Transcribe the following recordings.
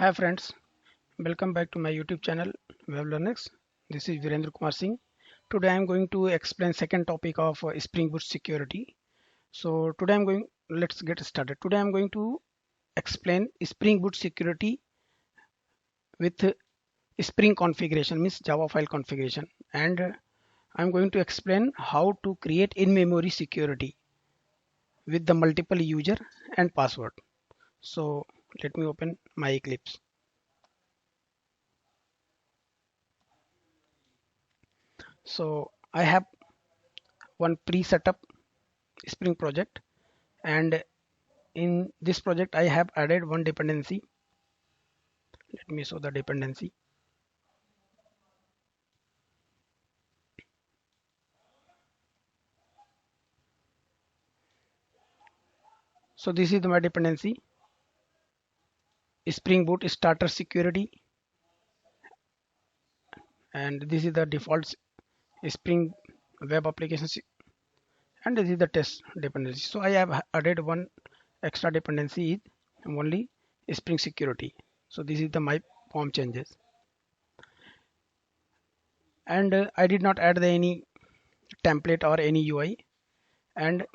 Hi friends, welcome back to my YouTube channel Weblearnex. This is Virendra Kumar Singh. Today I am going to explain second topic of Spring Boot security. So today let's get started. Today I am going to explain Spring Boot security with Spring configuration, means Java file configuration, and I am going to explain how to create in-memory security with the multiple user and password. So let me open my Eclipse. So I have one pre-setup Spring project, and in this project I have added one dependency. Let me show the dependency. So this is my dependency, Spring Boot starter security, and this is the default Spring web application, and this is the test dependency. So I have added one extra dependency is only Spring security. So this is the my form changes, and I did not add any template or any UI, and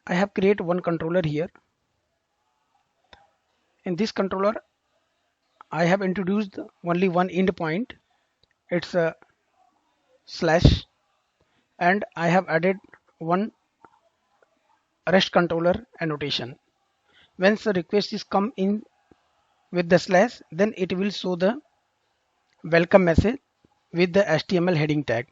I have created one controller here. In this controller I have introduced only one endpoint. It's a slash, and I have added one REST controller annotation. Once the request is come in with the slash, then it will show the welcome message with the HTML heading tag.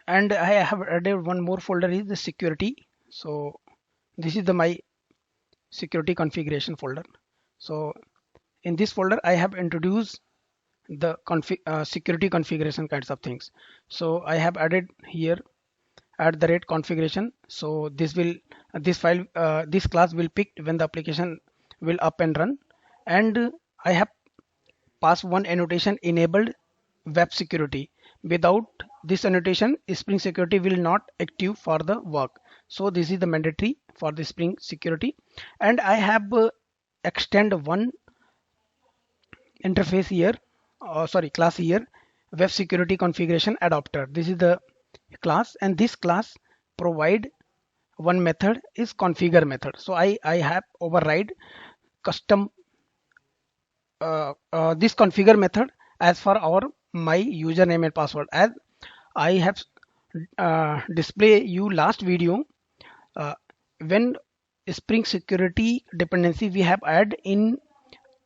And I have added one more folder is the security. So this is the my security configuration folder. So in this folder I have introduced the security configuration kinds of things. So I have added here @configuration. So this class will pick when the application will up and run, and I have passed one annotation enabled web security. Without this annotation, Spring security will not active for the work. So this is the mandatory for the Spring security, and I have extend one interface here, class here, web security configuration adapter. This is the class, and this class provide one method is configure method. So I have override custom this configure method as for our my username and password. As I have display you last video, when Spring security dependency we have add in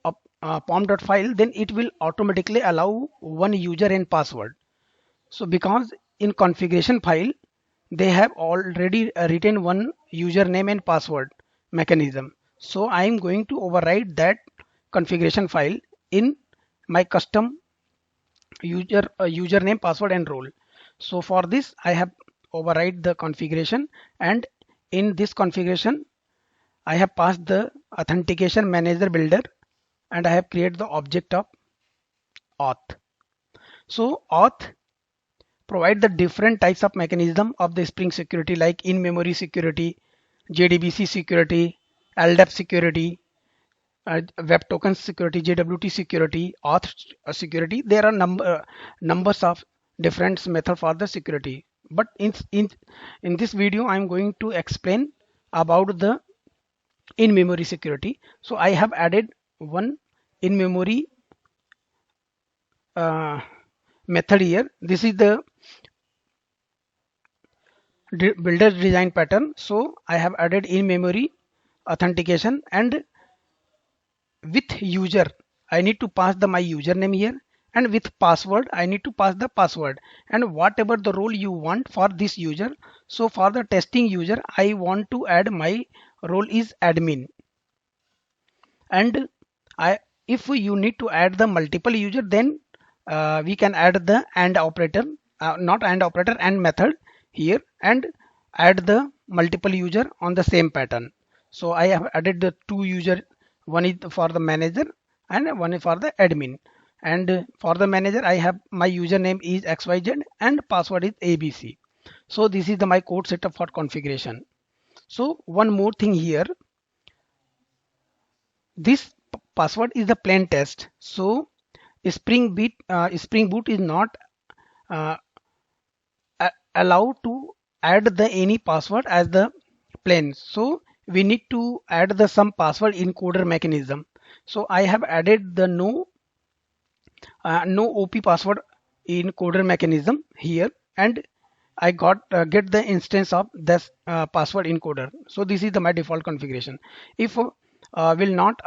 pom.file, then it will automatically allow one user and password. So because in configuration file they have already written one username and password mechanism. So I am going to override that configuration file in my custom username, password and role. So for this I have override the configuration, and in this configuration I have passed the authentication manager builder, and I have created the object of auth. So auth provide the different types of mechanism of the Spring security, like in-memory security, JDBC security, LDAP security, web tokens security, JWT security, auth security. There are numbers of different method for the security. But in this video, I am going to explain about the in-memory security. So I have added one in-memory method here. This is the builder design pattern. So I have added in-memory authentication, and with user I need to pass my username here, and with password I need to pass the password, and whatever the role you want for this user. So for the testing user I want to add my role is admin, and if you need to add the multiple user, then we can add the AND operator, not AND operator, AND method here, and add the multiple user on the same pattern. So I have added the two user, one is for the manager and one is for the admin. And for the manager I have my username is XYZ and password is ABC. So this is the my code setup for configuration. So one more thing here, this password is the plain text. So Spring Boot is not uh, allowed to add the any password as the plain. So we need to add the some password encoder mechanism. So I have added the no OP password encoder mechanism here, and I got get the instance of this password encoder. So this is the my default configuration. If will not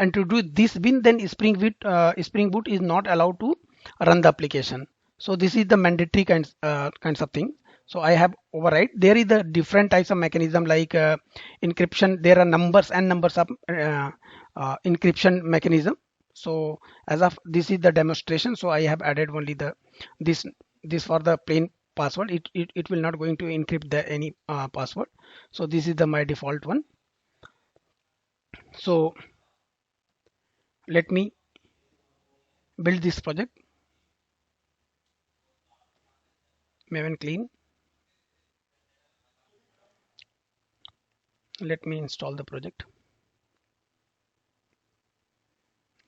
and to do this bin, then Spring Boot is not allowed to run the application. So this is the mandatory kinds of thing. So I have override. There is the different types of mechanism like encryption. There are numbers and numbers of encryption mechanism. So as of this is the demonstration. So I have added only the this this for the plain password. It will not going to encrypt the any password. So this is the my default one. So let me build this project. Maven clean. Let me install the project.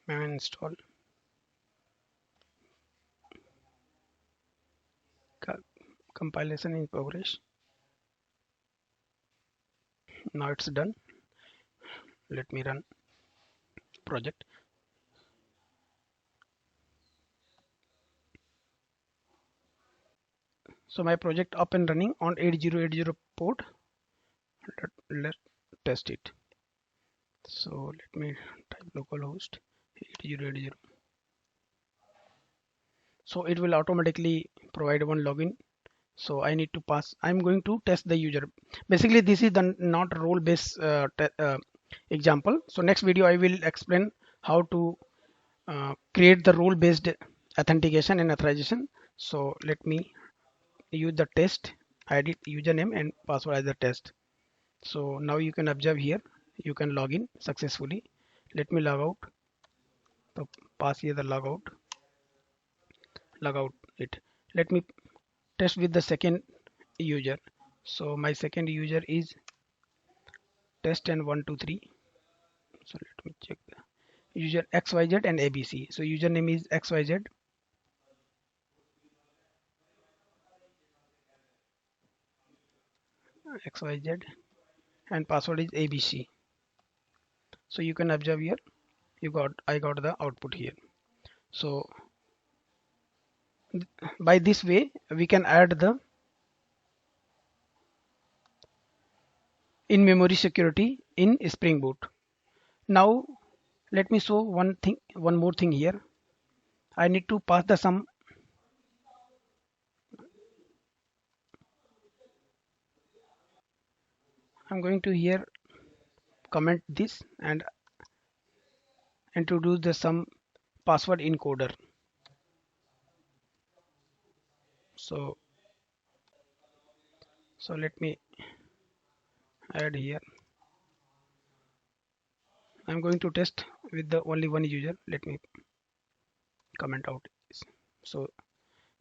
Maven install. Compilation in progress. Now it's done. Let me run project. So my project up and running on 8080 port. Let's test it. So let me type localhost 8080. So it will automatically provide one login. So I need to pass. I'm going to test the user. Basically, this is the not role-based example. So next video I will explain how to create the role-based authentication and authorization. So let me use the test ID, username and password as the test. So now you can observe here, you can log in successfully. Let me log out. So pass here the log out it. Let me test with the second user. So my second user is test and 123. So let me check the user XYZ and ABC. So username is XYZ. XYZ and password is ABC. So you can observe here, I got the output here. So by this way we can add the in-memory security in Spring Boot. Now let me show one more thing here. I need to pass the some. I'm going to here comment this and introduce the some password encoder. So let me add here. I'm going to test with the only one user. Let me comment out this. So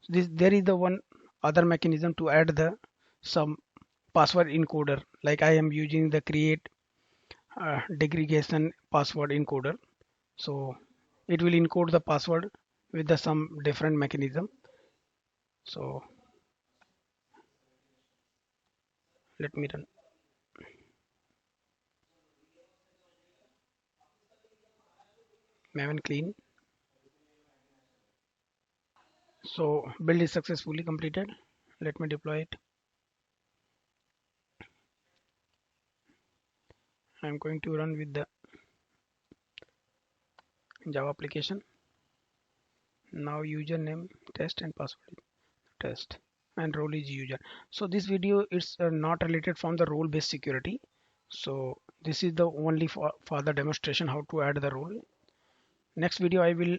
this there is the one other mechanism to add the some password encoder, like I am using the create degradation password encoder. So it will encode the password with the some different mechanism. So let me run. Maven clean. So build is successfully completed. Let me deploy it. I'm going to run with the Java application. Now username test and password test and role is user. So this video is not related from the role based security. So this is the only for the demonstration how to add the role. Next video I will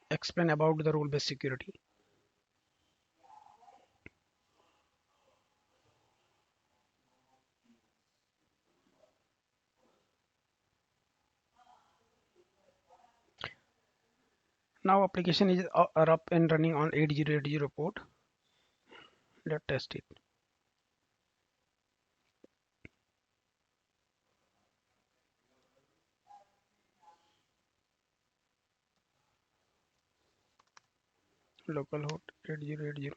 explain about the role based security. Now application is are up and running on 8080 port. Let's test it. Localhost 8080.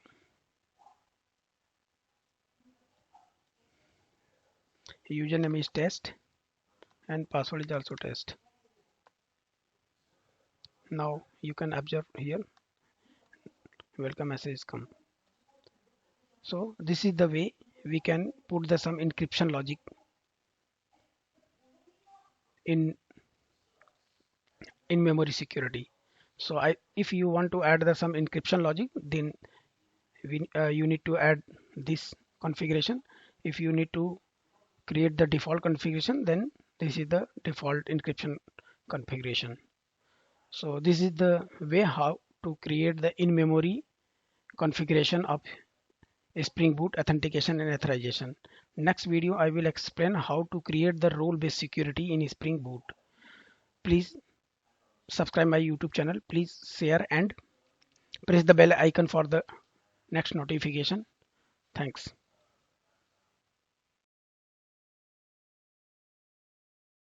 Username is test and password is also test. Now you can observe here welcome message come. So this is the way we can put the some encryption logic in memory security. So if you want to add the some encryption logic, then you need to add this configuration. If you need to create the default configuration, then this is the default encryption configuration. So this is the way how to create the in-memory configuration of Spring Boot authentication and authorization. Next video I will explain how to create the role-based security in Spring Boot. Please subscribe my YouTube channel. Please share and press the bell icon for the next notification. Thanks.